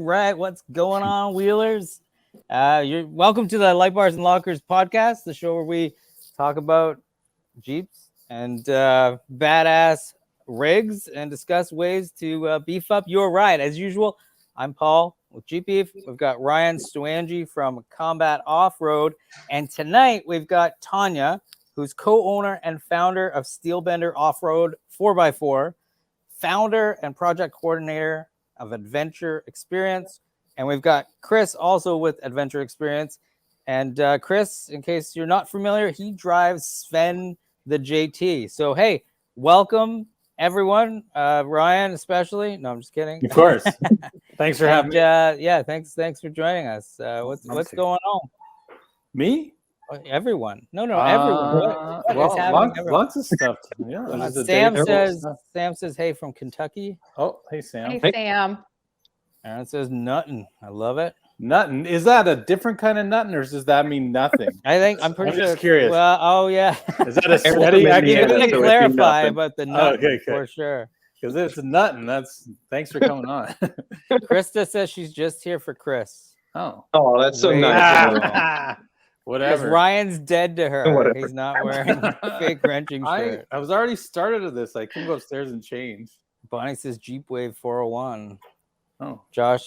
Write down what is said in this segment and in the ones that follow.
right, what's going on, wheelers? You're welcome to the Light Bars and Lockers podcast, the show where we talk about Jeeps and badass rigs and discuss ways to beef up your ride. As usual, I'm Paul with JeepBeef. We've got Ryan Stoangi from Combat Off-Road, and tonight we've got Tanya, who's co-owner and founder of Steelbender Off-Road 4x4, founder and project coordinator of Adventure Xperience. And we've got Chris also with Adventure Xperience. And Chris, in case you're not familiar, he drives Sven the JT. So, hey, welcome everyone. Ryan, especially. No, I'm just kidding. Of course. Thanks for having me. Yeah, thanks for joining us. What's going on? Me? Everyone. No, everyone. Lots of stuff. Yeah. Sam says, hey, from Kentucky. Oh, hey, Sam. Hey, Sam. Aaron says, nuttin'. I love it. Nuttin'. Is that a different kind of nuttin', or does that mean nothing? I'm pretty sure. Just curious. Well, oh, yeah. Is that a sweaty? I can clarify about the nuttin', okay. For sure. Because it's nuttin'. Thanks for coming on. Krista says she's just here for Chris. Oh, that's so nice. Whatever. Because Ryan's dead to her. Whatever. He's not wearing a fake wrenching shirt. I was already started at this. I can go upstairs and change. Bonnie says Jeep Wave 401. Oh. John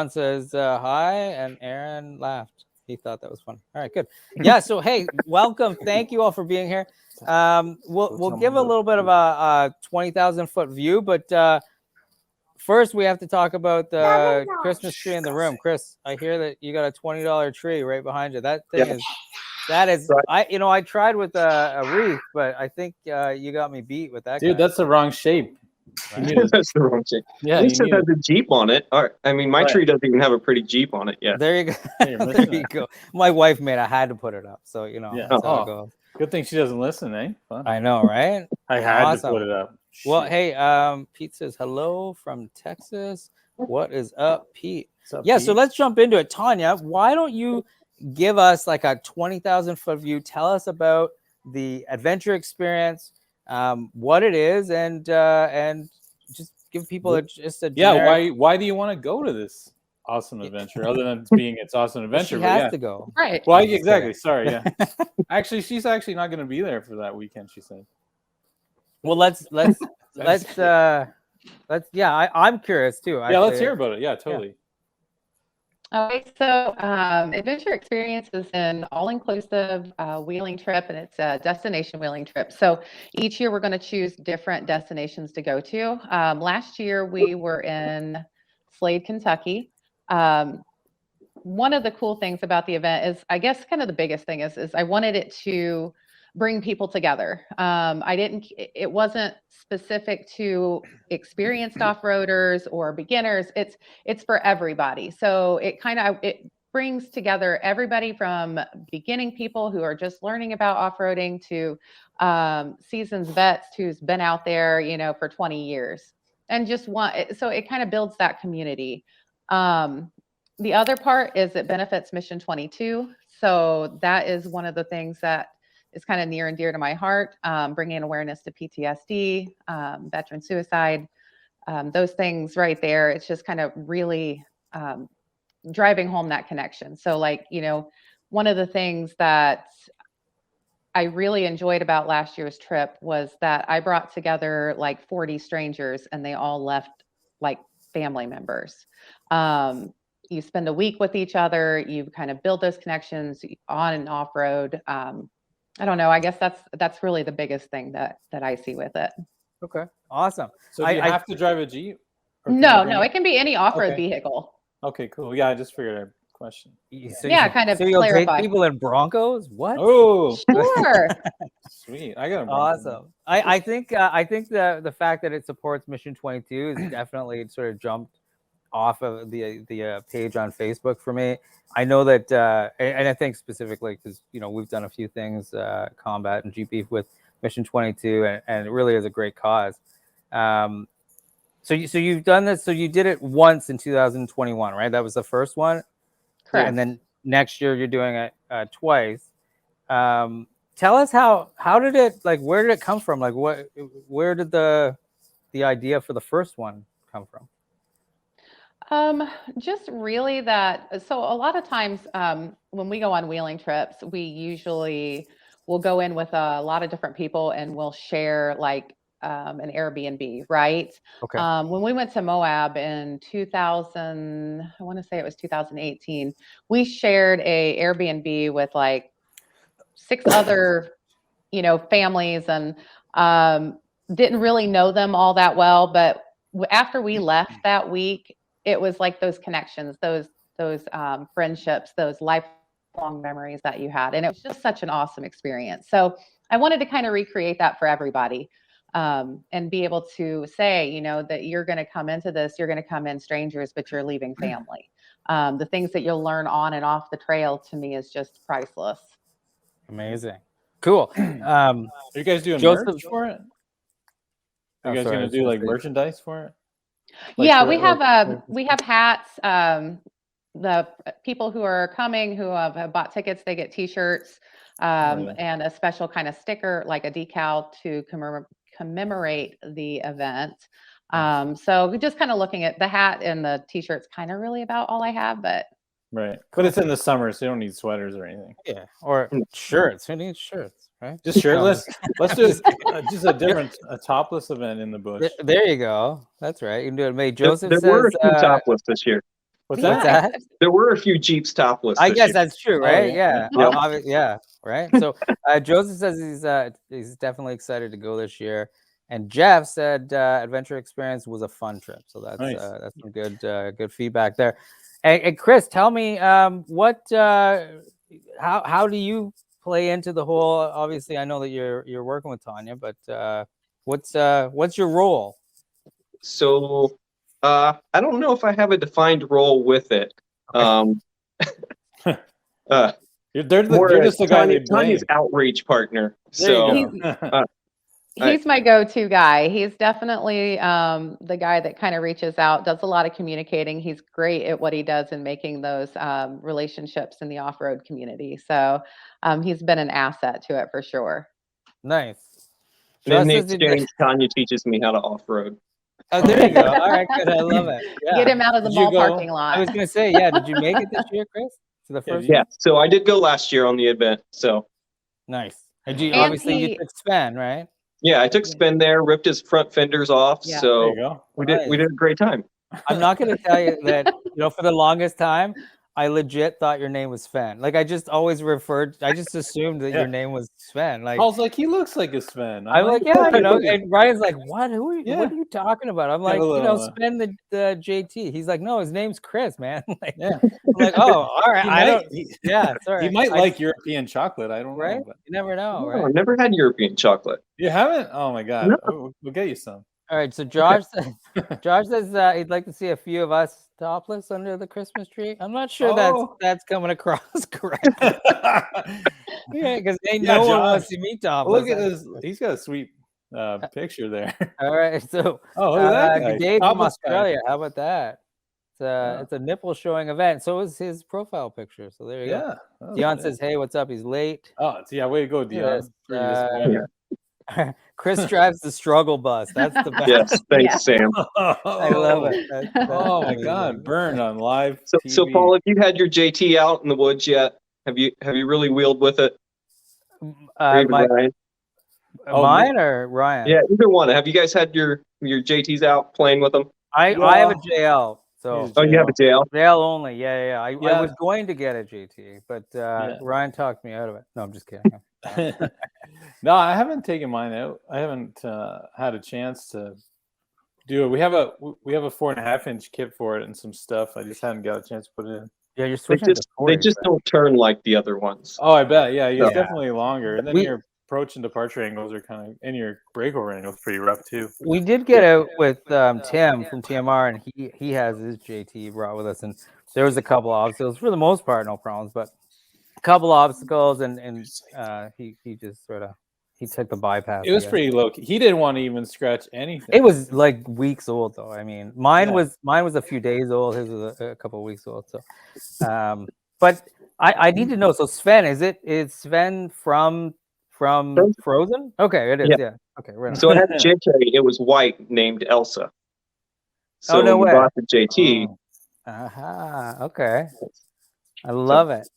says hi, and Aaron laughed. He thought that was fun. All right, good. Yeah, so hey, welcome. Thank you all for being here. We'll give a little bit of a 20,000 foot view, but first we have to talk about the Christmas tree in the room. Chris, I hear that you got a $20 tree right behind you. That thing is right. I tried with a wreath, but I think you got me beat with that. Dude, that's the wrong shape. Right? That's the wrong shape. Yeah, at least it has a Jeep on it. My tree doesn't even have a pretty Jeep on it yet. There you go. There you go. My wife made. I had to put it up, so Yeah. That's how it goes. Good thing she doesn't listen, eh? Fun. I know, right? I had to put it up. Well, hey, Pete says hello from Texas. What is up, Pete? Pete? So let's jump into it. Tanya, why don't you give us like a 20,000 foot view? Tell us about the Adventure Xperience, what it is, and just give people just a generic... Why do you want to go to this awesome adventure other than being its awesome adventure? She has to go, right? Well, exactly. Sorry, yeah. Actually, she's actually not going to be there for that weekend. She said. Well, let's I'm curious too. Yeah, let's hear about it. Yeah, totally. Okay, so Adventure Xperience is an all-inclusive wheeling trip, and it's a destination wheeling trip. So each year we're going to choose different destinations to go to. Last year we were in Slade, Kentucky. One of the cool things about the event is, I guess, kind of the biggest thing is I wanted it to bring people together. It wasn't specific to experienced off-roaders or beginners. It's for everybody. So it brings together everybody from beginning people who are just learning about off-roading to seasoned vets who's been out there, for 20 years and so it kind of builds that community. The other part is it benefits Mission 22. So that is one of the things that is kind of near and dear to my heart, bringing awareness to PTSD, veteran suicide, those things right there. It's just kind of really driving home that connection. So one of the things that I really enjoyed about last year's trip was that I brought together like 40 strangers and they all left like family members. You spend a week with each other, you kind of build those connections on and off road. I don't know. I guess that's really the biggest thing that I see with it. Okay, awesome. So do you have to drive a Jeep? No, it can be any off-road vehicle. Okay, cool. Yeah, I just figured a question. So you'll clarify. take people in Broncos? What? Oh, sure. Sweet. I got a awesome. I think the fact that it supports Mission 22 is definitely sort of jumped off of the page on Facebook for me. I know that, and I think specifically because we've done a few things, Combat and JeepBeef with Mission 22, and it really is a great cause. So you've done this. So you did it once in 2021, right? That was the first one. Correct. And then next year you're doing it twice. Tell us how did it, where did it come from? Where did the idea for the first one come from? Just really that. So a lot of times, when we go on wheeling trips, we usually will go in with a lot of different people and we'll share like an Airbnb, right? Okay. When we went to Moab in 2000, I want to say it was 2018, we shared a Airbnb with like 6 other, families, and didn't really know them all that well. But after we left that week, it was like those connections, those friendships, those lifelong memories that you had, and it was just such an awesome experience. So I wanted to kind of recreate that for everybody, and be able to say, that you're going to come into this, you're going to come in strangers, but you're leaving family. The things that you'll learn on and off the trail, to me, is just priceless. Amazing. Cool. Are you guys doing Joseph- merch for it? Are you guys sorry, I gonna was do gonna like say- merchandise for it? Like Yeah, for- we have hats. The people who are coming who have bought tickets, they get T-shirts, yeah. and a special kind of sticker, like a decal to commemorate the event. So we're just kind of looking at the hat and the T-shirts, kind of really about all I have, but Right, but it's in the summer, so you don't need sweaters or anything. Yeah, or shirts. Who needs shirts, right? Just shirtless. Let's do Just just a topless event in the bush. There you go. That's right. You can do it. May There, Joseph there says. were a few topless this year. What's yeah, that? that? There were a few Jeeps topless. I this guess year. that's true, right? yeah. Yeah. Yeah. Right. So Joseph says he's definitely excited to go this year, and Jeff said Adventure Experience was a fun trip. So that's Nice. that's some good feedback there. And Chris, tell me what how do you play into the whole? Obviously, I know that you're working with Tanya, but what's your role? So I don't know if I have a defined role with it. Okay. You're just the guy they blame. Tanya's outreach partner. There you So go. he's my go-to guy. He's definitely the guy that kind of reaches out, does a lot of communicating. He's great at what he does in making those relationships in the off-road community. So he's been an asset to it for sure. Nice. in the Josh says he- exchange, Tanya teaches me how to off-road. Oh, there you go. All right, good. I love it. Yeah. Get him out of the Did you mall go- parking lot. I was gonna say, yeah. Did you make it this year, Chris? To the Yeah, first? you- Yeah, so I did go last year on the event. So Nice. And you And obviously you he- took Sven, right? yeah, I took Spin there, ripped his front fenders off. Yeah. There So you go. we did a great time. I'm not gonna tell you that. For the longest time, I legit thought your name was Sven. Like I just always I just assumed that Yeah. your name was Sven. Like Paul's like, he looks like a Sven. I'm like, yeah, and Ryan's like, what? Who are you? Yeah. What are you talking about? I'm like, a little, Sven the JT. He's like, no, his name's Chris, man. Like, Yeah. I'm like, oh, all right. He I might- don't. Yeah, sorry. He might I- like European chocolate. I don't right. know. But You never know, Oh, right? I've never had European chocolate. you haven't? Oh my god. No. Oh, we'll get you some. All right, so Josh says he'd like to see a few of us topless under the Christmas tree. I'm not sure Oh. that's coming across correct. Yeah, because Yeah, no one Josh. wants to meet topless. Look at this. He's got a sweet picture there. All right, so Oh, look at that guy. good day from Topless guy. Australia. How about that? It's a nipple showing event. So is his profile picture. So there you go. Yeah. Oh, Dion yeah. says, "Hey, what's up?" He's late. Oh, yeah. Way to go, Dion. Yes, Pretty uh, disappointed. Chris drives the struggle bus. That's the best. Yes, thanks, Yeah. Sam. I love it. That's Oh my amazing. god, burned on live So TV. Paul, have you had your JT out in the woods yet? Have you really wheeled with it? Or even Ryan? Mine or Ryan? Yeah, either one. Have you guys had your JTs out playing with them? I have a JL. So He's Oh, you have a JL? JL only. Yeah. I Yeah. was going to get a JT, but Yeah. Ryan talked me out of it. No, I'm just kidding. No, I haven't taken mine out. I haven't had a chance to do it. We have a 4.5-inch kit for it and some stuff. I just haven't got a chance to put it in. Yeah, you're They switching just to 40. don't turn like the other ones. Oh, I bet. Yeah, he's Yeah. definitely longer. And then We- your approach and departure angles are kind of, and your breakover angle is pretty rough too. We did get out with Tim from TMR, and he has his JT he brought with us, and there was a couple obstacles. For the most part, no problems, but a couple obstacles, and he just sort of he took the bypass. It was I guess. pretty low. He didn't want to even scratch anything. It was like weeks old, though. I mean, mine Yeah. was a few days old. His was a couple of weeks old. So, but I need to know. So Sven, is Sven from Frozen? Okay, it is. Yeah. Yeah. Okay, right on. So I had a JK. It was white, named Elsa. So Oh, no when we way. bought the JT, Aha. Okay. I love it.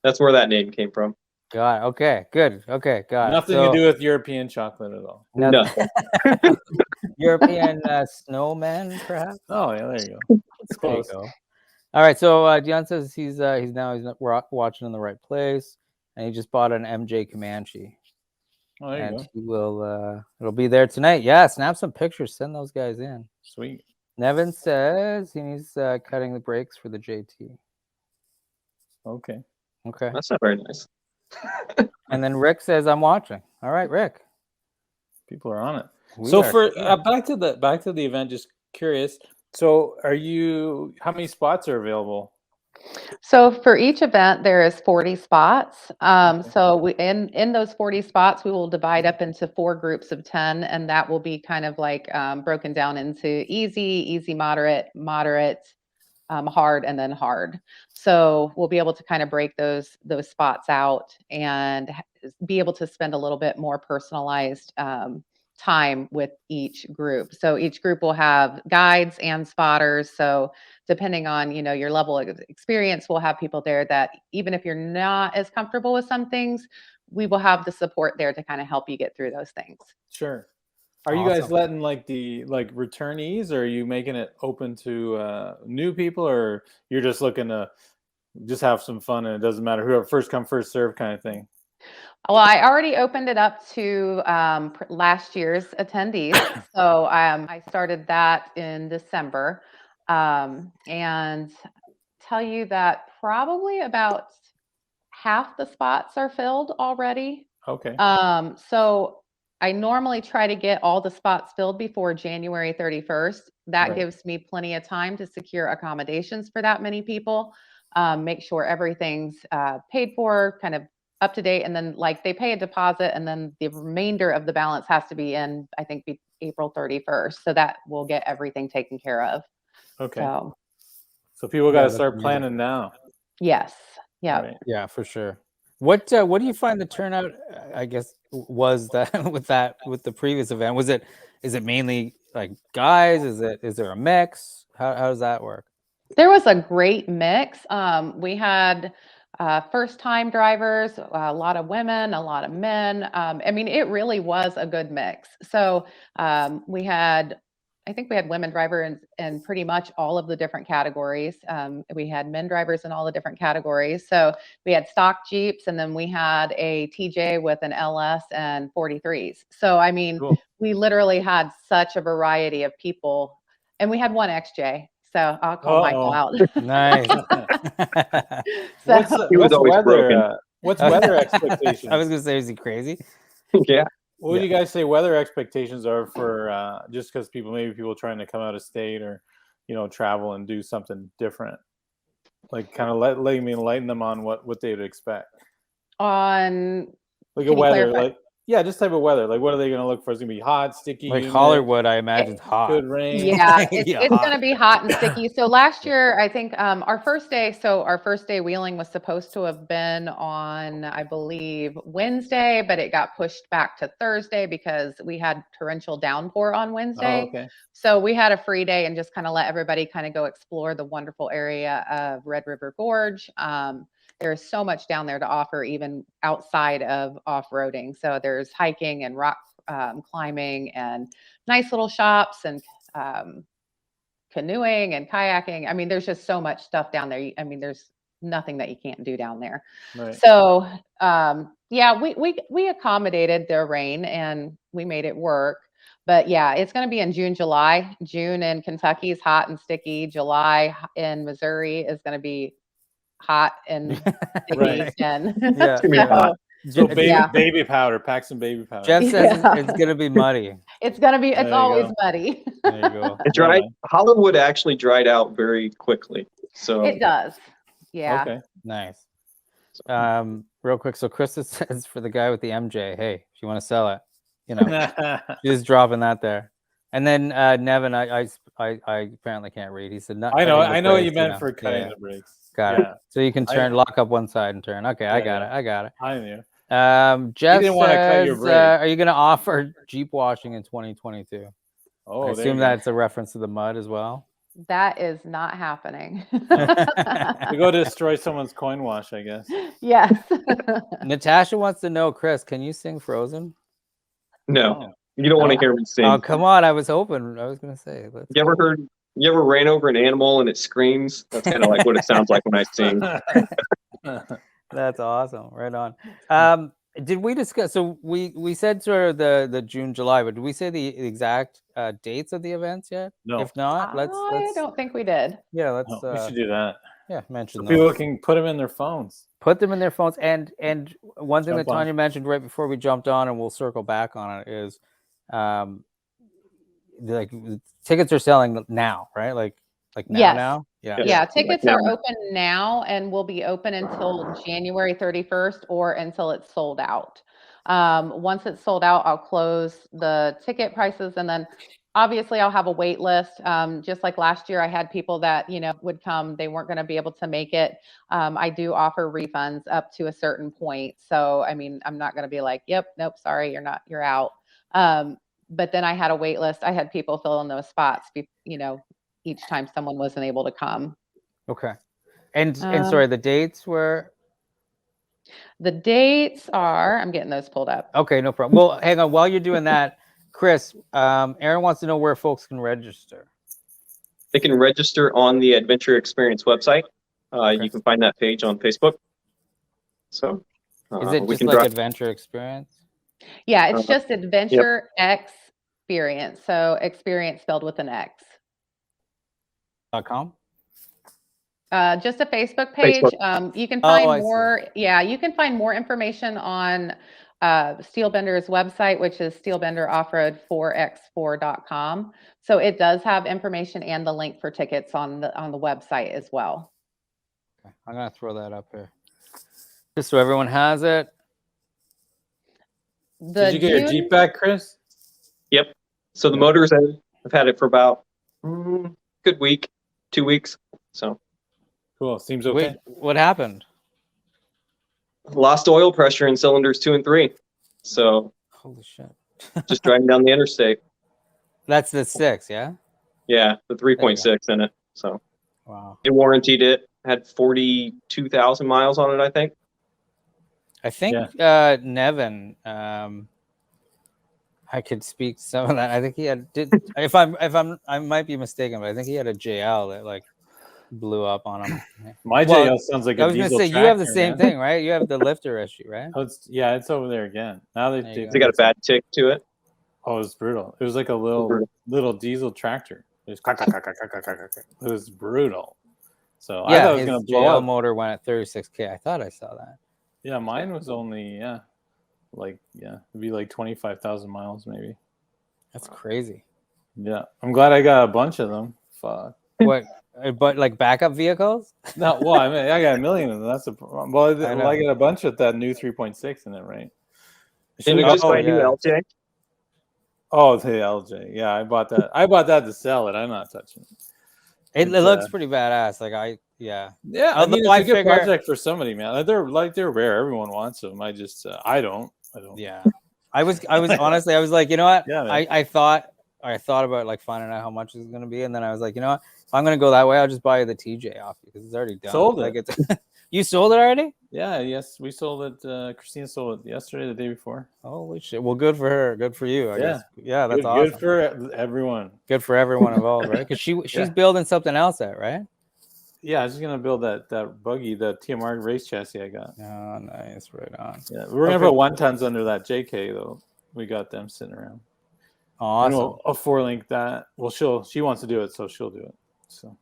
That's where that name came from. Got it. Okay. Good. Okay. Got Nothing it. to do with European chocolate at all. No. European snowman, perhaps. Oh yeah, there you go. It's There you close. go. All right. So Dion says he's watching in the right place, and he just bought an MJ Comanche, Oh, there you and go. he will. It'll be there tonight. Yeah. Snap some pictures. Send those guys in. Sweet. Nevin says he needs cutting the brakes for the JT. Okay. Okay. That's not very nice. And then Rick says I'm watching. All right, Rick. People are on it. We So are for here. back to the event, just curious. So how many spots are available? So for each event, there is 40 spots. Okay. So we in those 40 spots, we will divide up into 4 groups of 10, and that will be kind of like broken down into easy, moderate, hard, and then hard. So we'll be able to kind of break those spots out and be able to spend a little bit more personalized time with each group. So each group will have guides and spotters. So depending on, your level of experience, we'll have people there that even if you're not as comfortable with some things, we will have the support there to kind of help you get through those things. Sure. Are you guys Awesome. letting the returnees, or are you making it open to new people, or you're just looking to just have some fun and it doesn't matter who first come first serve kind of thing? Well, I already opened it up to last year's attendees. So I started that in December, and tell you that probably about half the spots are filled already. Okay. So I normally try to get all the spots filled before January 31st. That Right. gives me plenty of time to secure accommodations for that many people, make sure everything's paid for, kind of up to date, and then like they pay a deposit, and then the remainder of the balance has to be in, I think, April 31st. So that will get everything taken care of. Okay. So people got Yeah, to that's start amazing. planning now. yes, yeah. Right. Yeah, for sure. What do you find the turnout? I guess was that with the previous event? Is it mainly like guys? Is there a mix? How does that work? There was a great mix. We had first-time drivers, a lot of women, a lot of men. I mean, it really was a good mix. So I think we had women drivers in pretty much all of the different categories. We had men drivers in all the different categories. So we had stock Jeeps, and then we had a TJ with an LS and 43s. So I mean, Cool. we literally had such a variety of people, and we had one XJ. So I'll call Michael out. Nice. So He was what's always weather? broken. What's weather expectations? I was gonna say, is he crazy? Yeah. What would you guys say weather expectations are for just because people trying to come out of state or travel and do something different, like kind of letting me enlighten them on what they would expect, on like Can a you weather, clarify? just type of weather, like what are they going to look for? It's going to be hot, sticky, Like humid, Hollywood, I imagine is hot. could rain. Yeah, Yeah, it's hot. going to be hot and sticky. So last year, I think our first day wheeling was supposed to have been on, I believe, Wednesday, but it got pushed back to Thursday because we had torrential downpour on Oh, Wednesday. okay. So we had a free day and just kind of let everybody kind of go explore the wonderful area of Red River Gorge. There's so much down there to offer, even outside of off-roading. So there's hiking and rock climbing and nice little shops and canoeing and kayaking. I mean, there's just so much stuff down there. I mean, there's nothing that you can't do down there. Right. So yeah, we accommodated their rain and we made it work. But yeah, it's going to be in June, July. June in Kentucky is hot and sticky. July in Missouri is going to be hot and sticky. Right. And Yeah. It's gonna be hot. So Yeah. baby powder, pack some baby powder. Jeff says Yeah. it's gonna be muddy. it's There you always go. muddy. There you go. It dried. Hollywood actually dried out very quickly. So It does. Yeah. Okay. Nice. Real quick. So Krista says for the guy with the MJ, hey, if you want to sell it, she's dropping that there. And then Nevin, I apparently can't read. He said, "Not." I know what you brakes, meant for cutting Yeah. the brakes. Got it. So you can lock up one side and turn. Okay, I got it. I knew. Jeff didn't wanna cut your says, brake. are you going to offer Jeep washing in 2022? Oh, I there assume you go. that's a reference to the mud as well. That is not happening. To go destroy someone's coin wash, I guess. Yes. Natasha wants to know, Chris, can you sing Frozen? No, you don't want to hear me sing. Oh, come on. I was hoping. I was going to say. You ever ran over an animal and it screams? That's kind of like what it sounds like when I sing. That's awesome. Right on. Did we discuss? So we said sort of the June, July, but did we say the exact dates of the events yet? No. If not, let's. I don't think we did. Yeah, let's. No, we should do that. Yeah, mention So people those. can put them in their phones. Put them in their phones, and one thing Jump that on. Tanya mentioned right before we jumped on, and we'll circle back on it, is, like tickets are selling now, right? Like now, Yes. now. Yeah. Yeah, tickets Like are now. open now and will be open until January 31st or until it's sold out. Once it's sold out, I'll close the ticket prices, and then obviously I'll have a wait list. Just like last year, I had people that, would come, they weren't going to be able to make it. I do offer refunds up to a certain point. So, I mean, I'm not going to be like, yep, nope, sorry, you're out. But then I had a wait list. I had people fill in those spots, each time someone wasn't able to come. Okay. And sorry, the dates were. The dates are, I'm getting those pulled up. Okay, no problem. Well, hang on. While you're doing that, Chris, Aaron wants to know where folks can register. They can register on the Adventure Xperience website. You can find that page on Facebook. So Is it we just can like drop. Adventure Xperience? Yeah, it's just Adventure Xperience. So Xperience spelled with an X. .com? Just a Facebook page. You can find more. Yeah, you can find more information on Steelbender's website, which is steelbenderoffroad4x4.com. So it does have information and the link for tickets on the website as well. Okay. I'm gonna throw that up here, just so everyone has it. Did you get your Jeep back, Chris? Yep. So the motors, I've had it for about good week, 2 weeks. So cool. Seems okay. Wait, what happened? Lost oil pressure in cylinders 2 and 3. So Holy shit. just driving down the interstate. That's the 6, yeah? Yeah, the 3.6 in it. So Wow. it warranted it. Had 42,000 miles on it, I think. I think Nevin, I could speak some of that. I think he had I might be mistaken, but I think he had a JL that like blew up on him. My JL sounds like a I was gonna diesel say you have the same thing, right? You have the lifter issue, right? Oh, it's over there again. Now they got a bad tick to it. Oh, it was brutal. It was like a little diesel tractor. It was quack, quack, quack, quack, quack, quck, quack. It was brutal. So I thought it was gonna blow JL up. motor went at 36K. I thought I saw that. Yeah, mine was only it'd be like 25,000 miles maybe. That's crazy. Yeah, I'm glad I got a bunch of them. Fuck. What? But like backup vehicles? No, well, I mean, I got a million of them. That's a problem. Well, I got a bunch with that new 3.6 in it, right? Didn't you just buy a new LJ? Oh, the LJ. Yeah, I bought that. I bought that to sell it. I'm not touching it. It looks pretty badass. Like I mean, it's a good project for somebody, man. They're rare. Everyone wants them. I just I don't. Yeah, I was honestly, I was like, you know what? Yeah, I thought about like finding out how much it's gonna be, and then I was like, you know what? If I'm gonna go that way, I'll just buy the TJ off because it's already done. Sold it. Like you sold it already? Yeah. Yes, we sold it. Christina sold it yesterday, the day before. Holy shit! Well, good for her. Good for you. I guess. Yeah, that's awesome. Good for everyone. Good for everyone involved, right? Because she's building something else out, right? Yeah, I was just gonna build that buggy, the TMR race chassis I got. Oh, nice, right on. Yeah, we're gonna put 1-tons under that JK though. We got them sitting around. Awesome. You know, a 4-link that. Well, she wants to do it, so she'll do it. So.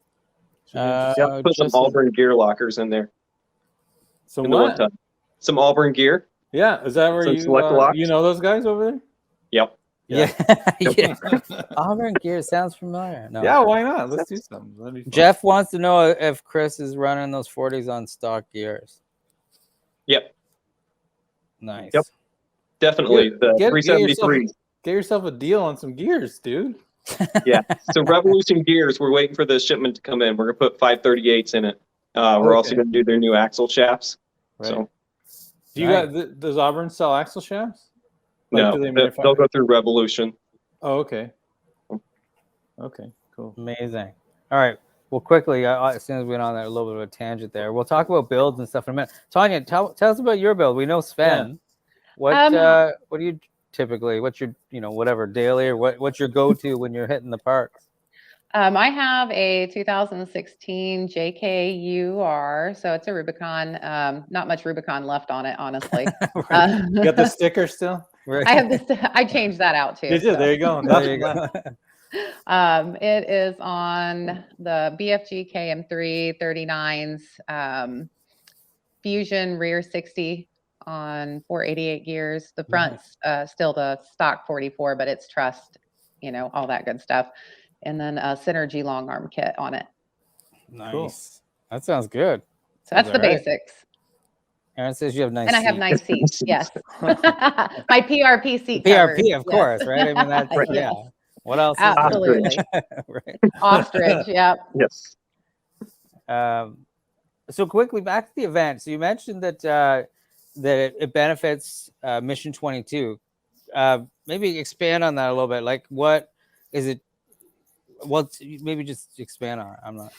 Put some Auburn gear lockers in there. Some what? Some Auburn gear. Yeah, is that where you know those guys over there? Yep. Yeah. Auburn gear sounds familiar. No. Yeah, why not? Let's do something. Jeff wants to know if Chris is running those 40s on stock gears. Yep. Nice. Yep. Definitely. The 373. Get yourself a deal on some gears, dude. Yeah. So Revolution Gears, we're waiting for the shipment to come in. We're gonna put 538s in it. We're also gonna do their new axle shafts. Right. So do you does Auburn sell axle shafts? No, they'll go through Revolution. Oh, okay. Okay, cool. Amazing. All right. Well, quickly, as soon as we went on that, a little bit of a tangent there, we'll talk about builds and stuff in a minute. Tanya, tell us about your build. We know Sven. What do you typically? What's your whatever daily or what's your go-to when you're hitting the parks? I have a 2016 JKUR, so it's a Rubicon. Not much Rubicon left on it, honestly. Right. You got the sticker still? I have this. I changed that out too. Did you? So. There you go. There you go. It is on the BFG KM3 39s, Fusion rear 60 on 488 gears. The front's still the stock 44, but it's trussed, all that good stuff. And then a Synergy long arm kit on it. Nice. Cool. That sounds good. So that's the basics. Aaron says you have nice And I have nice seats. Yes. My PRP seat covers. PRP, of course, right? I mean, that's yeah. What else? Absolutely. Right. Ostrich. Yep. Yes. So quickly back to the event. So you mentioned that that it benefits Mission 22. Maybe expand on that a little bit. Like, what is it? Well, maybe just expand on it. I'm not.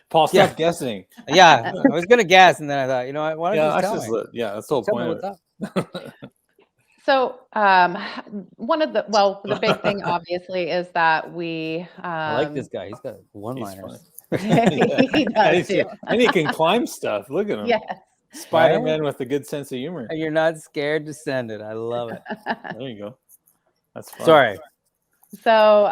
Paul, stop guessing. Yeah, I was gonna guess, and then I thought, why don't you just tell me? Yeah, that's the whole point of it. So one of the big thing obviously is that we. I like this guy. He's got one-liners. He does too. And he can climb stuff. Look at him. Yes. Spider-Man with a good sense of humor. And you're not scared to send it. I love it. There you go. That's fun. Sorry. So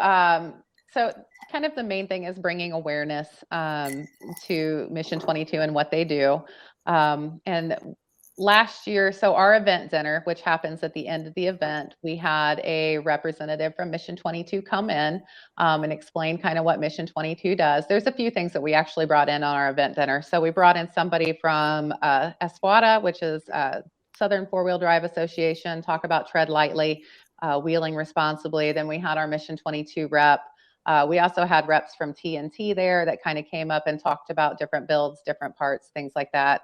kind of the main thing is bringing awareness to Mission 22 and what they do. And last year, so our event dinner, which happens at the end of the event, we had a representative from Mission 22 come in and explain kind of what Mission 22 does. There's a few things that we actually brought in on our event dinner. So we brought in somebody from ESWADA, which is Southern Four-Wheel Drive Association, talk about tread lightly, wheeling responsibly. Then we had our Mission 22 rep. We also had reps from TNT there that kind of came up and talked about different builds, different parts, things like that.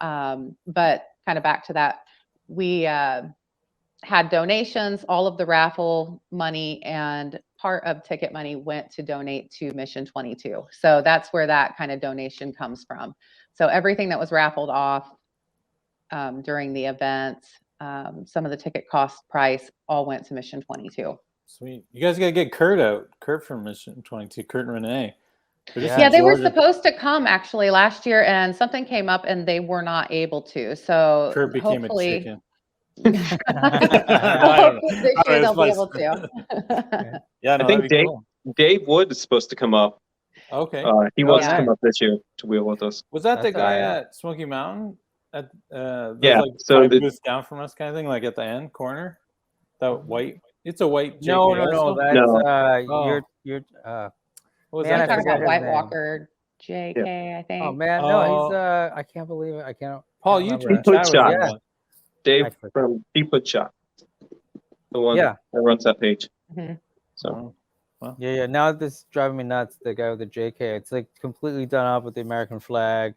But kind of back to that, we had donations. All of the raffle money and part of ticket money went to donate to Mission 22. So that's where that kind of donation comes from. So everything that was raffled off during the event, some of the ticket cost price, all went to Mission 22. Sweet. You guys got to get Kurt out. Kurt from Mission 22, Kurt and Renee. Yeah, they were supposed to come actually last year, and something came up and they were not able to. So Kurt became a chicken. Hopefully this year they'll be able to. Yeah, no, I think Dave Wood is supposed to come up. Okay. He wants to come up this year to wheel with us. Was that the guy at Smoky Mountain? At yeah, like so the booths down from us kind of thing, like at the end corner. That white. It's a white. No. That's you're what was Man, that? talking about White Walker JK, I think. Oh man, no, he's I can't believe it. I can't. Paul, you put shot. Yeah. Dave from Put Shot. The one that runs that page. Mm-hmm. So yeah. Now this is driving me nuts. The guy with the JK. It's like completely done up with the American flag.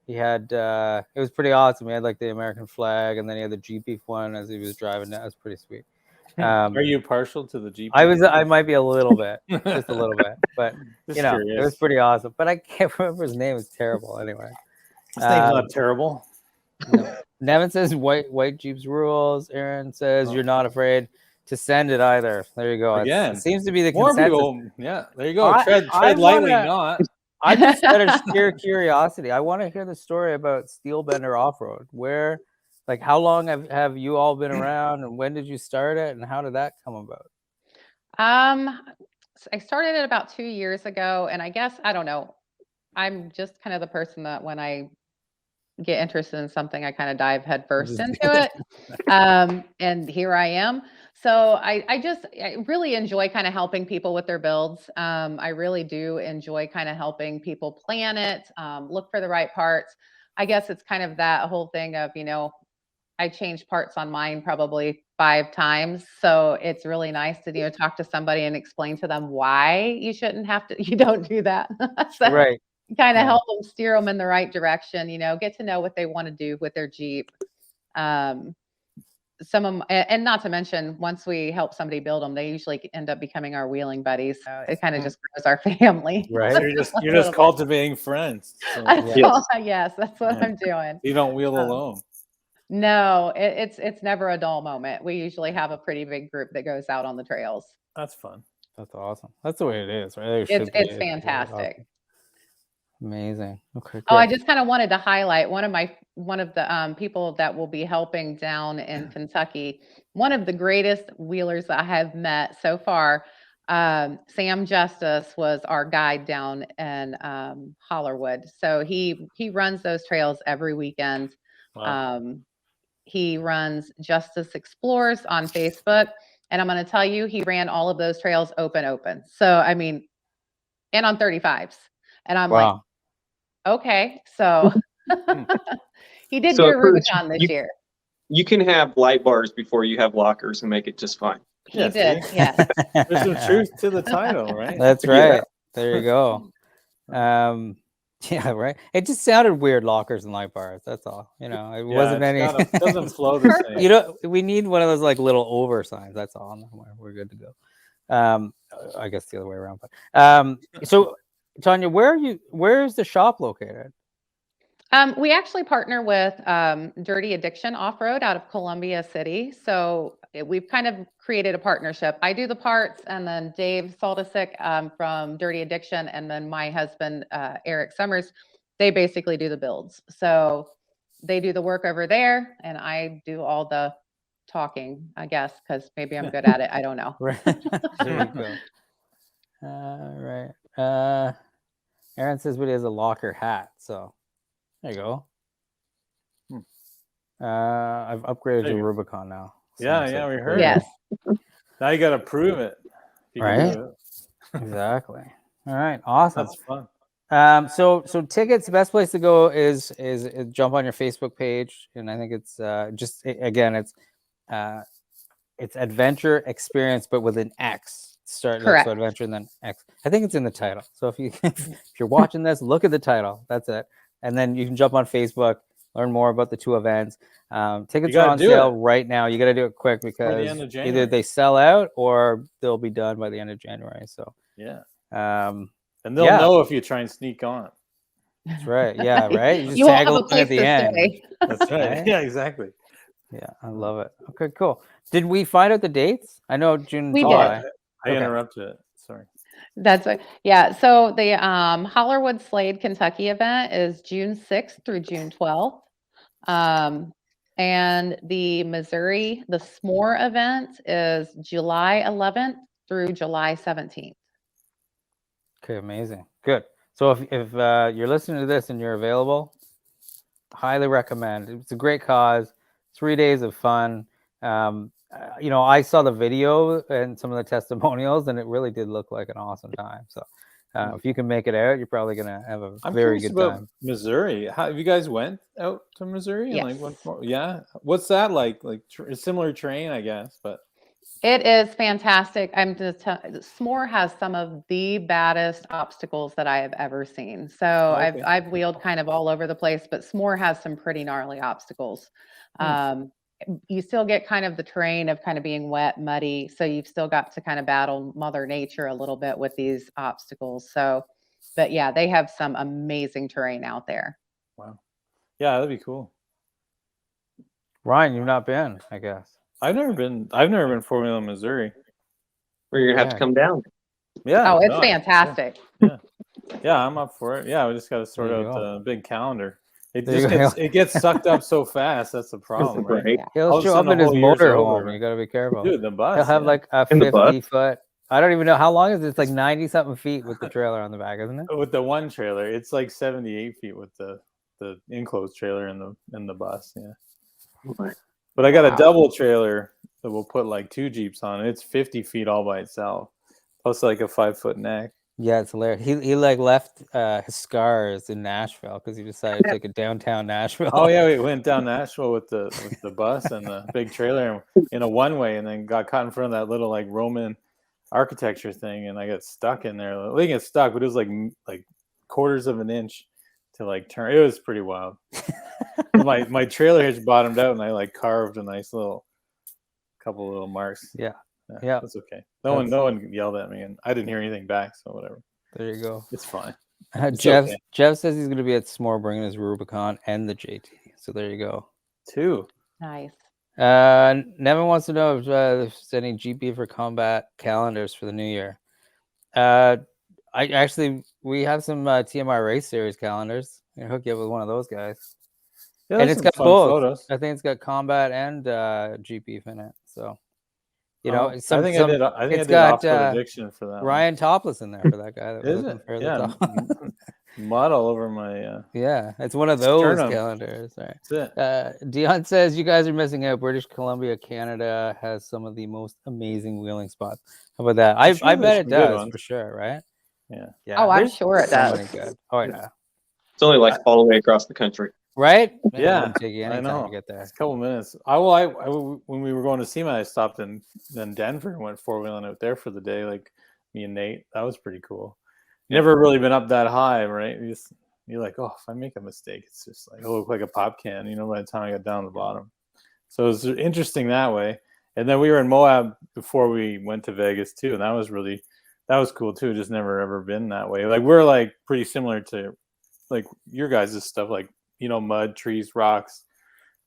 He had it was pretty awesome. He had like the American flag, and then he had the JeepBeef one as he was driving. That was pretty sweet. Are you partial to the Jeep? I might be a little bit, just a little bit, but just it was pretty awesome. But I can't remember his name. It's terrible. Anyway, his name's not terrible. No. Nevin says white Jeeps rules. Aaron says you're not afraid to send it either. There you go. It seems to be the consensus. People, yeah, there you go. Tread lightly, not. I just out of sheer curiosity, I want to hear the story about Steelbender Off-Road. Where, like, how long have you all been around, and when did you start it, and how did that come about? I started it about 2 years ago, and I guess, I don't know, I'm just kind of the person that when I get interested in something, I kind of dive headfirst into it. And here I am. So I really enjoy kind of helping people with their builds. I really do enjoy kind of helping people plan it, look for the right parts. I guess it's kind of that whole thing of, I changed parts on mine probably 5 times. So it's really nice to, talk to somebody and explain to them why you don't do that. So right. Kind of help them, steer them in the right direction, get to know what they want to do with their Jeep. and not to mention, once we help somebody build them, they usually end up becoming our wheeling buddies. So it kind of just grows our family. Right. So you're just cultivating friends. So Yes, that's what I'm doing. you don't wheel alone. No, it's never a dull moment. We usually have a pretty big group that goes out on the trails. That's fun. That's awesome. That's the way it is, right? It should be. It's fantastic. Awesome. Amazing. Okay. Oh, I Good. just kind of wanted to highlight one of the people that will be helping down in Kentucky. One of the greatest wheelers I have met so far. Sam Justice was our guide down in Hollerwood. So he runs those trails every weekend. Wow. He runs Justice Explorers on Facebook, and I'm going to tell you, he ran all of those trails open. So I mean, and on 35s, and I'm like, okay, so he did do a Rubicon this year. You can have light bars before you have lockers and make it just fine. He did, yes. There's some truth to the title, right? That's right. There you go. Yeah, right. It just sounded weird, lockers and light bars. That's all. You know, it wasn't any. It doesn't flow the same. You know, we need one of those like little over signs. That's all. We're good to go. I guess the other way around. But so, Tanya, where is the shop located? We actually partner with Dirty Addiction Off-Road out of Columbia City. So we've kind of created a partnership. I do the parts, and then Dave Saltasic from Dirty Addiction, and then my husband, Eric Summers, they basically do the builds. So they do the work over there, and I do all the talking, I guess, because maybe I'm good at it. I don't know. Right. There you go. Right. Aaron says, but he has a locker hat. So there you go. I've upgraded to Rubicon now. Yeah, we heard. Yes. Now you got to prove it. Right. Exactly. All right. Awesome. That's fun. So tickets, the best place to go is jump on your Facebook page, and I think it's it's Adventure Xperience, but with an X. Correct. So Adventure and then X. I think it's in the title. So if you're watching this, look at the title. That's it. And then you can jump on Facebook, learn more about the two events. Tickets are on sale right now. You got to do it quick because either they sell out or they'll be done by the end of January. So yeah. And they'll know if you try and sneak on. That's right. Yeah, right. You just you tag won't have a place at the to end. stay. That's right. Yeah, exactly. Yeah, I love it. Okay, cool. Did we find out the dates? I know June. We July. did. I interrupted it. Sorry. That's right. Yeah. So the Hollerwood Slade, Kentucky event is June 6th through June 12th. And the Missouri, the S'more event is July 11th through July 17th. Okay, amazing. Good. So if you're listening to this and you're available, highly recommend. It's a great cause. 3 days of fun. I saw the video and some of the testimonials, and it really did look like an awesome time. So if you can make it out, you're probably going to have a very good time. Missouri. How have you guys went out to Missouri? Yes. And what's that like? Like a similar terrain, I guess, but it is fantastic. I'm just S'more has some of the baddest obstacles that I have ever seen. So I've wheeled kind of all over the place, but S'more has some pretty gnarly obstacles. You still get kind of the terrain of kind of being wet, muddy. So you've still got to kind of battle Mother Nature a little bit with these obstacles. So, but yeah, they have some amazing terrain out there. Wow. Yeah, that'd be cool. Ryan, you've not been, I guess. I've never been four-wheeling in Missouri. Or you're gonna have to come down. Yeah. Oh, it's fantastic. Yeah, I'm up for it. Yeah, we just got to sort out the big calendar. It gets sucked up so fast. That's the problem, right? He'll show up in his motorhome. You got to be careful. Dude, the bus. He'll have like a 50-foot. I don't even know how long is it. It's like 90-something feet with the trailer on the back, isn't it? With the one trailer, it's like 78 feet with the enclosed trailer in the bus. Yeah. But I got a double trailer that we'll put like 2 Jeeps on. It's 50 feet all by itself, plus like a 5-foot neck. Yeah, it's hilarious. He like left his scars in Nashville because he decided to take it downtown Nashville. Oh yeah, we went down Nashville with the bus and the big trailer in a one-way, and then got caught in front of that little like Roman architecture thing, and I got stuck in there. I didn't get stuck, but it was like quarters of an inch to like turn. It was pretty wild. my trailer hitch bottomed out, and I like carved a nice little couple little marks. Yeah. Yeah. That's okay. No one yelled at me, and I didn't hear anything back, so whatever. There you go. It's fine. Jeff says he's going to be at S'more bringing his Rubicon and the JT. So there you go. 2. Nice. Nevin wants to know if there's any JeepBeef for combat calendars for the new year. We have some TMR race series calendars. I can hook you up with one of those guys. Yeah, and it's got both. Photos. I think it's got combat and JeepBeef in it. So, I think I did off-road addiction for that. Ryan Topless in there for that guy. Is it? Yeah. Mud all over my. Yeah, it's one of those sternum. calendars. Right. That's it. Dion says you guys are missing out. British Columbia, Canada has some of the most amazing wheeling spots. How about that? I bet it does for sure, right? Yeah. Oh, I'm sure it does. Good. Oh yeah. It's only like all the way across the country. Right? Yeah, take you I know. To get there. It's a couple minutes. When we were going to SEMA, I stopped in Denver and went 4-wheeling out there for the day, like me and Nate. That was pretty cool. Never really been up that high, right? You're like, oh, if I make a mistake, it's just like, look like a pop can, by the time I got down the bottom. So it was interesting that way. And then we were in Moab before we went to Vegas too, and that was cool too. Just never ever been that way. Like we're like pretty similar to like your guys' stuff, like mud, trees, rocks,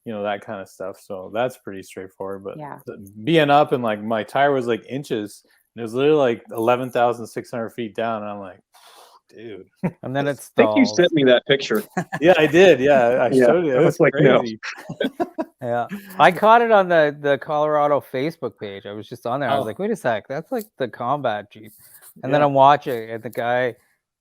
that kind of stuff. So that's pretty straightforward. But being up and like my tire was like inches, and it was literally like 11,600 feet down, and I'm like, dude. And then it's. I think you sent me that picture. Yeah, I did. Yeah, I showed you. It was like crazy. No. Yeah, I caught it on the Colorado Facebook page. I was just on there. I was like, wait a sec, that's like the combat Jeep. And then I'm watching, and the guy,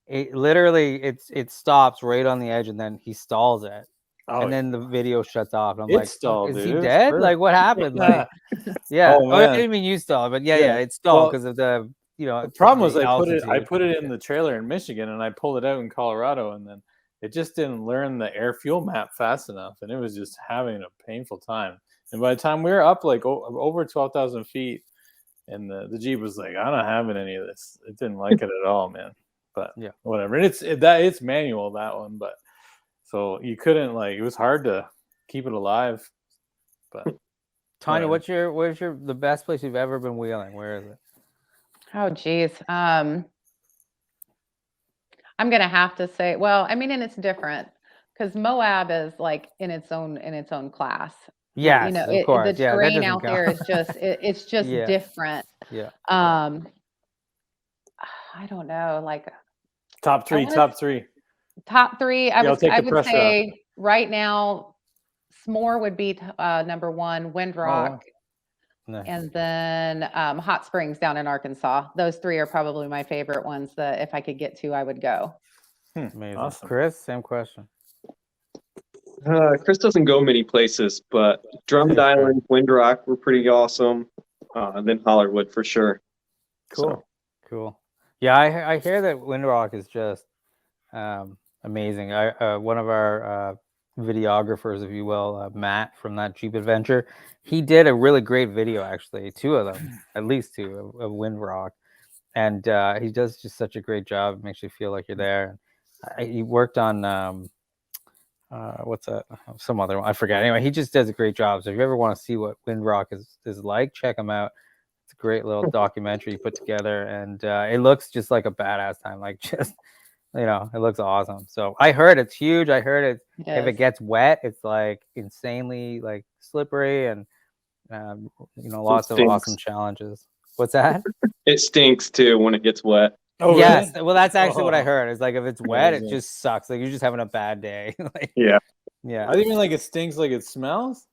it stops right on the edge, and then he stalls it, and then the video shuts off. And I'm like, stalled, is dude. he dead? Like, what happened? Like, I didn't mean you stalled, but it stalled because of the. The problem was I put it in the trailer in Michigan, and I pulled it out in Colorado, and then it just didn't learn the air fuel map fast enough, and it was just having a painful time. And by the time we were up like over 12,000 feet, and the Jeep was like, I'm not having any of this. It didn't like it at all, man. But whatever. And it's manual, that one, but so you couldn't it was hard to keep it alive. But Tanya, where's the best place you've ever been wheeling? Where is it? Oh, geez. I'm going to have to say, and it's different because Moab is like in its own class. Yes, of course. The terrain out there is just, it's just different. Yeah. I don't know, like top three. I would say right now, S'more would be number one, Windrock. And then Hot Springs down in Arkansas. Those 3 are probably my favorite ones that if I could get to, I would go. Amazing. Awesome. Chris, same question. Chris doesn't go many places, but Drummond Island, Windrock were pretty awesome. And then Hollywood for sure. Cool. Yeah, I hear that Windrock is just amazing. One of our videographers, if you will, Matt from that Jeep Adventure, he did a really great video, actually, 2 of them, at least 2 of Windrock, and he does just such a great job. It makes you feel like you're there. He worked on what's that? Some other one, I forget. Anyway, he just does a great job. So if you ever want to see what Windrock is like, check him out. It's a great little documentary you put together, and it looks just like a badass time. Like just. It looks awesome. So I heard it's huge. I heard if it gets wet, it's like insanely like slippery and lots of awesome challenges. What's that? It stinks too when it gets wet. Oh yes. Really? Well, that's actually what I heard. It's like if it's wet, it just sucks. Like you're just having a bad day. Yeah. I think like it stinks, like it smells.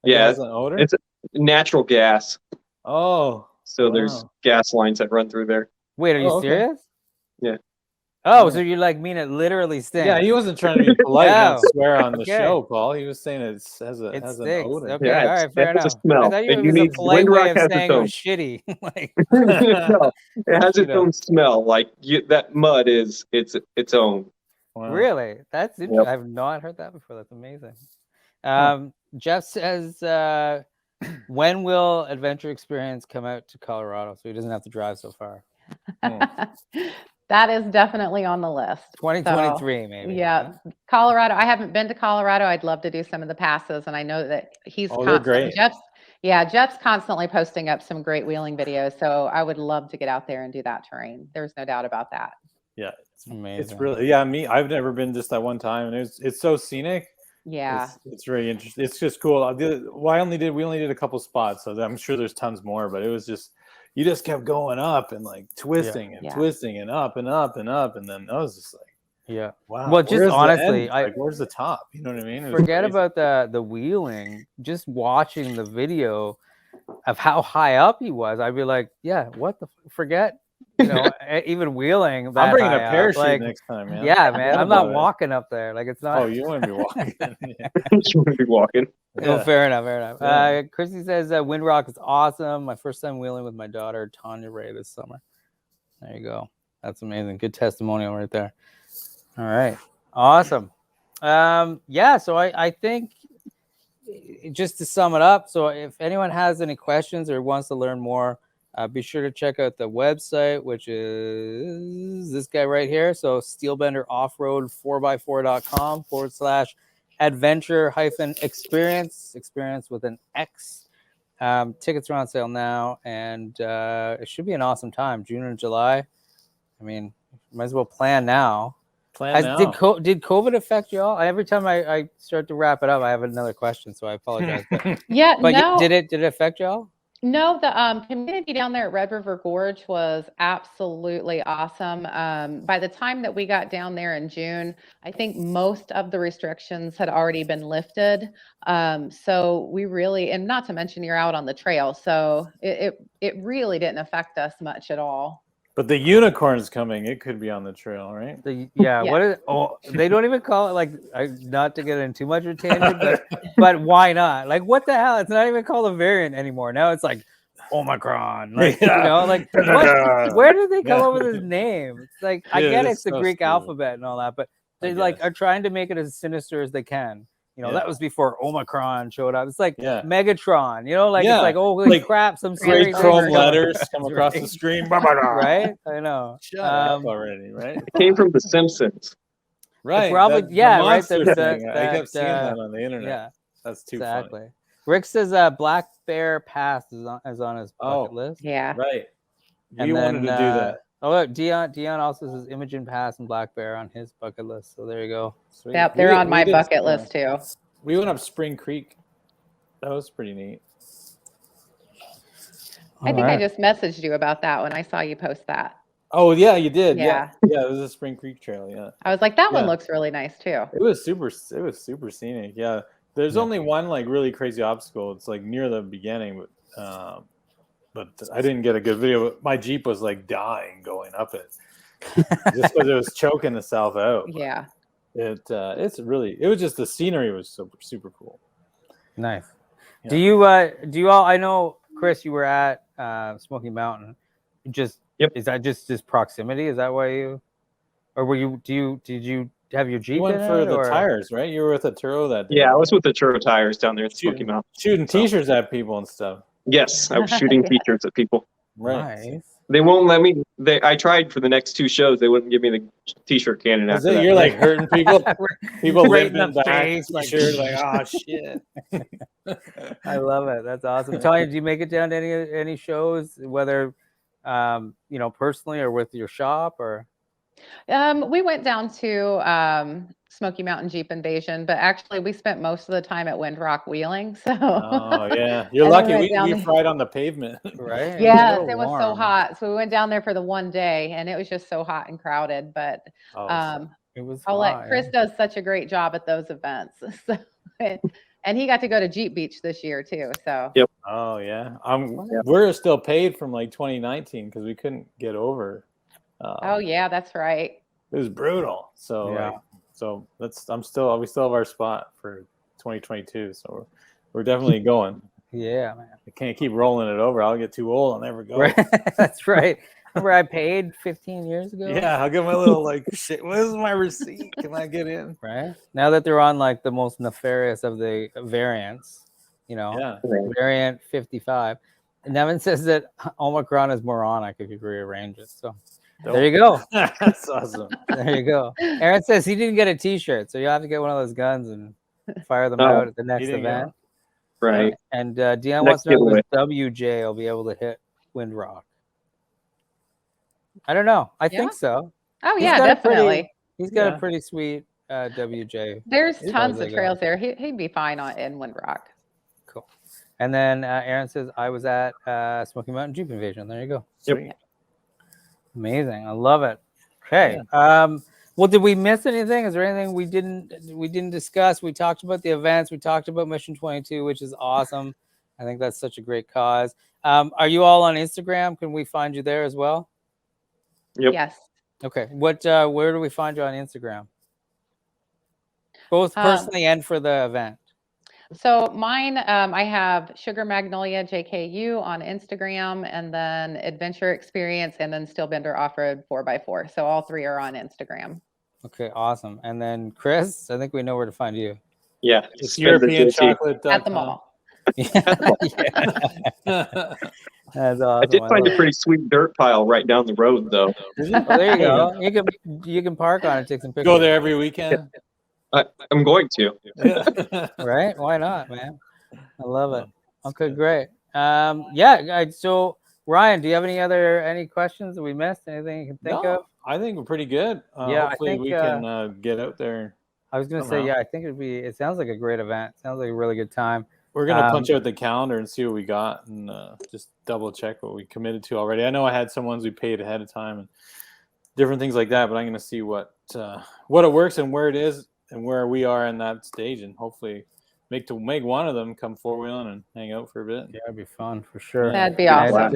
Like it has an odor. It's natural gas. Oh. So there's gas lines that run through there. Wait, are you serious? Yeah. Oh, so you mean it literally stinks? Yeah, he wasn't trying to be polite and swear on the show, Paul. He was saying it has an odor. Okay, all right, fair enough. It's a smell. I thought you were a polite way of saying it was shitty. No, it has its own smell. Like that mud is its own. Wow. Really? That's interesting. I've not heard that before. That's amazing. Jeff says, when will Adventure Xperience come out to Colorado so he doesn't have to drive so far? That is definitely on the list. 2023, maybe. Yeah. Colorado. I haven't been to Colorado. I'd love to do some of the passes, and I know that he's they're great. Yeah, Jeff's constantly posting up some great wheeling videos, so I would love to get out there and do that terrain. There's no doubt about that. Yeah, It's amazing. it's really, yeah, I've never been just that one time, and it's so scenic. Yeah. It's very interesting. It's just cool. We only did a couple spots, so I'm sure there's tons more, but it was just, you just kept going up and like twisting and twisting and up and up and up, and then I was just like, yeah, wow. Well, just honestly, like, where's the top? You know what I mean? Forget about the wheeling. Just watching the video of how high up he was, I'd be like, yeah, what the forget. You know, even wheeling. I'm That bringing a high up, parachute like, next time, man. Yeah, man. I'm not about it. walking up there. Like, it's not. Oh, you want to be walking? You want to be walking. No, fair enough. Fair enough. Yeah. Christy says Windrock is awesome. My first time wheeling with my daughter Tanya Ray this summer. There you go. That's amazing. Good testimonial right there. All right. Awesome. Yeah. So I think just to sum it up. So if anyone has any questions or wants to learn more, be sure to check out the website, which is this guy right here. So steelbenderoffroad4x4.com/adventure-experience, experience with an X. Tickets are on sale now, and it should be an awesome time. June and July. I mean, might as well plan now. Did COVID affect y'all? Every time I start to wrap it up, I have another question, so I apologize. But, Yeah, no. Did it affect y'all? No, the community down there at Red River Gorge was absolutely awesome. By the time that we got down there in June, I think most of the restrictions had already been lifted. So we really, and not to mention you're out on the trail, so it really didn't affect us much at all. But the unicorn's coming. It could be on the trail, right? Yeah. What is? Oh, they don't even call it like. Not to get in too much of a tangent, but why not? Like, what the hell? It's not even called a variant anymore. Now it's like Omicron. Like, you know, like what, where did they come up with this name? It's like, I get it's the Greek alphabet and all that, but they like are trying to make it as sinister as they can. You know, that was before Omicron showed up. It's like Megatron, you know, like it's like, oh, holy crap, some great chrome letters come across the screen. Right? I know. Shut up already, right? It came from The Simpsons. Right. Probably, right. I kept seeing that on the internet. Yeah. That's too funny. Rick says Black Bear Pass is on his bucket list. Yeah. Right. We wanted to do that. Oh, look, Dion also says Imogen Pass and Black Bear on his bucket list. So there you go. Sweet. Yep, they're on my bucket list too. We went up Spring Creek. That was pretty neat. I think I just messaged you about that when I saw you post that. Oh yeah, you did. Yeah. It was a Spring Creek trail. Yeah. I was like, that one looks really nice too. It was super scenic. Yeah. There's only one like really crazy obstacle. It's like near the beginning, but I didn't get a good video. My Jeep was like dying going up it, just because it was choking itself out. Yeah. It was just the scenery was super cool. Nice. Yeah. Do you all? I know, Chris, you were at Smoky Mountain. Is that just proximity? Is that why you, or were you? Did you have your Jeep? You went in for it, the or? tires, right? You were with a Turo that day. Yeah, I was with the Turo tires down there at Smoky Mountain. Shooting T-shirts at people and stuff. Yes, I was shooting T-shirts at people. Right. Nice. They won't let me. I tried for the next 2 shows. They wouldn't give me the T-shirt cannon after that. You're like hurting people. People Right in limping the back. face, T-shirt, like, oh shit. I love it. That's awesome. Tanya, did you make it down to any shows, whether personally or with your shop or? We went down to Smoky Mountain Jeep Invasion, but actually we spent most of the time at Windrock wheeling. So oh yeah, you're lucky. We fried on the pavement, right? Yes, it was so hot. So we went down there for the one day, and it was just so hot and crowded. But it was. I'll let Chris does such a great job at those events. So, and he got to go to Jeep Beach this year too. So yep. Oh yeah, we're still paid from like 2019 because we couldn't get over. Oh yeah, that's right. It was brutal. So we still have our spot for 2022. So we're definitely going. Yeah, man. I can't keep rolling it over. I'll get too old. I'll never go. Right. That's right. Remember I paid 15 years ago? Yeah, I'll get my little like shit. Where's my receipt? Can I get in? Right. Now that they're on like the most nefarious of the variants, variant 55. And Nevin says that Omicron is moronic if you rearrange it. So there you go. That's awesome. There you go. Aaron says he didn't get a T-shirt, so you'll have to get one of those guns and fire them out at the next event. Right. And Deanne wants Next to know giveaway. if WJ will be able to hit Windrock. I don't know. I think so. Oh He's yeah, got a definitely. He's got Yeah. a pretty sweet WJ. There's as far tons as of they go. trails there. He'd be fine in Windrock. Cool. And then Aaron says, I was at Smoky Mountain Jeep Invasion. There you go. Sweet. Amazing. I love it. Okay. Well, did we miss anything? Is there anything we didn't discuss? We talked about the events. We talked about Mission 22, which is awesome. I think that's such a great cause. Are you all on Instagram? Can we find you there as well? Yep. Yes. Okay. Where do we find you on Instagram? Both personally and for the event. So mine, I have Sugar Magnolia JKU on Instagram, and then Adventure Experience, and then Steelbender Off-Road 4x4. So all three are on Instagram. Okay, awesome. And then Chris, I think we know where to find you. Yeah. It's Spend the JT. EuropeanChocolate.com. At the mall. That's awesome. I did find a pretty sweet dirt pile right down the road, though. Oh, there you go. You can park on it, take some pictures. Go there every weekend. I'm going to. Right? Why not, man? I love it. Okay, great. So Ryan, do you have any questions that we missed? Anything you can think of? I think we're pretty good. Yeah, hopefully I think, we can get out there. I was gonna say, I think it sounds like a great event. Sounds like a really good time. We're gonna punch out the calendar and see what we got, and just double check what we committed to already. I know I had some ones we paid ahead of time and different things like that, but I'm gonna see what it works and where it is and where we are in that stage, and hopefully make one of them come four-wheeling and hang out for a bit. Yeah, it'd be fun for sure. That'd be awesome. And,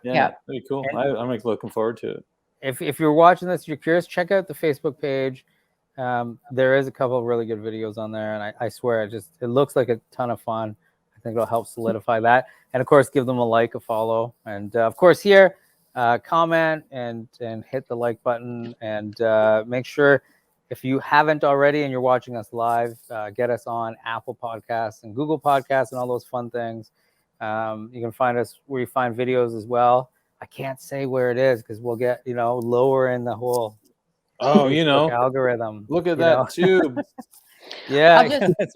Yeah. That'd be cool. I'm looking forward to it. If you're watching this, you're curious, check out the Facebook page. There is a couple of really good videos on there, and I swear it looks like a ton of fun. I think it'll help solidify that. And of course, give them a like, a follow, and of course here, comment and hit the like button, and make sure if you haven't already and you're watching us live, get us on Apple Podcasts and Google Podcasts and all those fun things. You can find us where you find videos as well. I can't say where it is because we'll get lower in the whole algorithm. Look at that tube. Yeah, that's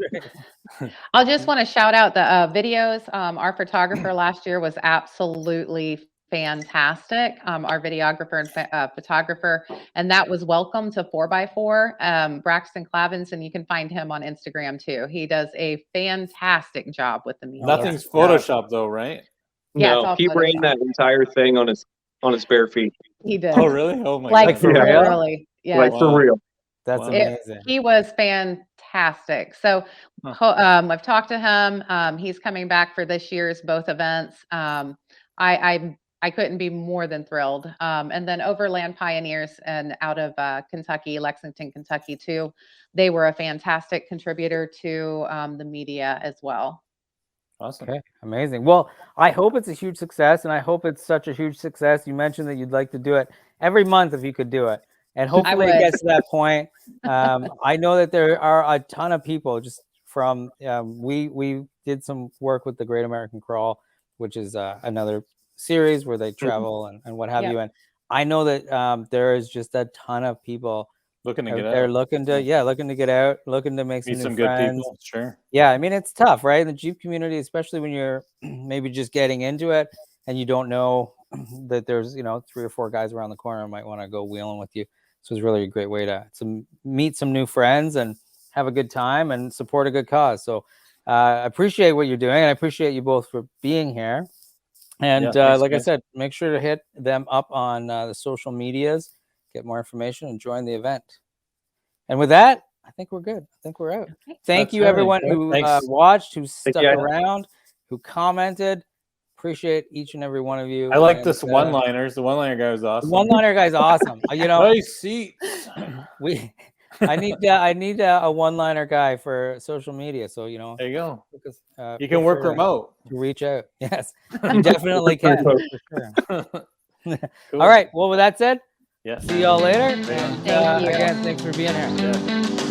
right. I'll just want to shout out the videos. Our photographer last year was absolutely fantastic. Our videographer and photographer, and that was welcome to 4x4. Braxton Clavins, and you can find him on Instagram too. He does a fantastic job with the media. Nothing's Photoshop though, right? Yeah, No, he ran that entire thing on his bare feet. He did. Oh, really? Oh my Like God. for real? literally. Yeah. Like for real. That's Wow. amazing. He was fantastic. So I've talked to him. He's coming back for this year's both events. I couldn't be more than thrilled. And then Overland Pioneers and out of Kentucky, Lexington, Kentucky too. They were a fantastic contributor to the media as well. Awesome. Okay, amazing. Well, I hope it's a huge success, and I hope it's such a huge success. You mentioned that you'd like to do it every month if you could do it, and hopefully it gets to that point. I know that there are a ton of people just from we did some work with the Great American Crawl, which is another series where they travel and what have you, and I know that there is just a ton of people Looking to get they're out. looking to get out, looking to make Meet some some new good friends. people. Sure. Yeah, I mean, it's tough, right? In the Jeep community, especially when you're maybe just getting into it and you don't know that there's 3 or 4 guys around the corner who might want to go wheeling with you. So it's really a great way to meet some new friends and have a good time and support a good cause. So I appreciate what you're doing, and I appreciate you both for being here. And thanks, like I guys. said, make sure to hit them up on the social medias, get more information, and join the event. And with that, I think we're good. I think we're out. Thank That's you, right. everyone who Thanks. watched, who stuck you. around, who commented. Appreciate each and every one of you. I like And, this one-liners. The one-liner guy was awesome. The one-liner guy's awesome. Nice seats. I need a one-liner guy for social media. So There you go. because, You can work to remote. reach out. Yes, you definitely can. For sure. Cool. All right. Well, with that said, Yeah. see y'all later. And Thank you. again, thanks for being here. Yeah.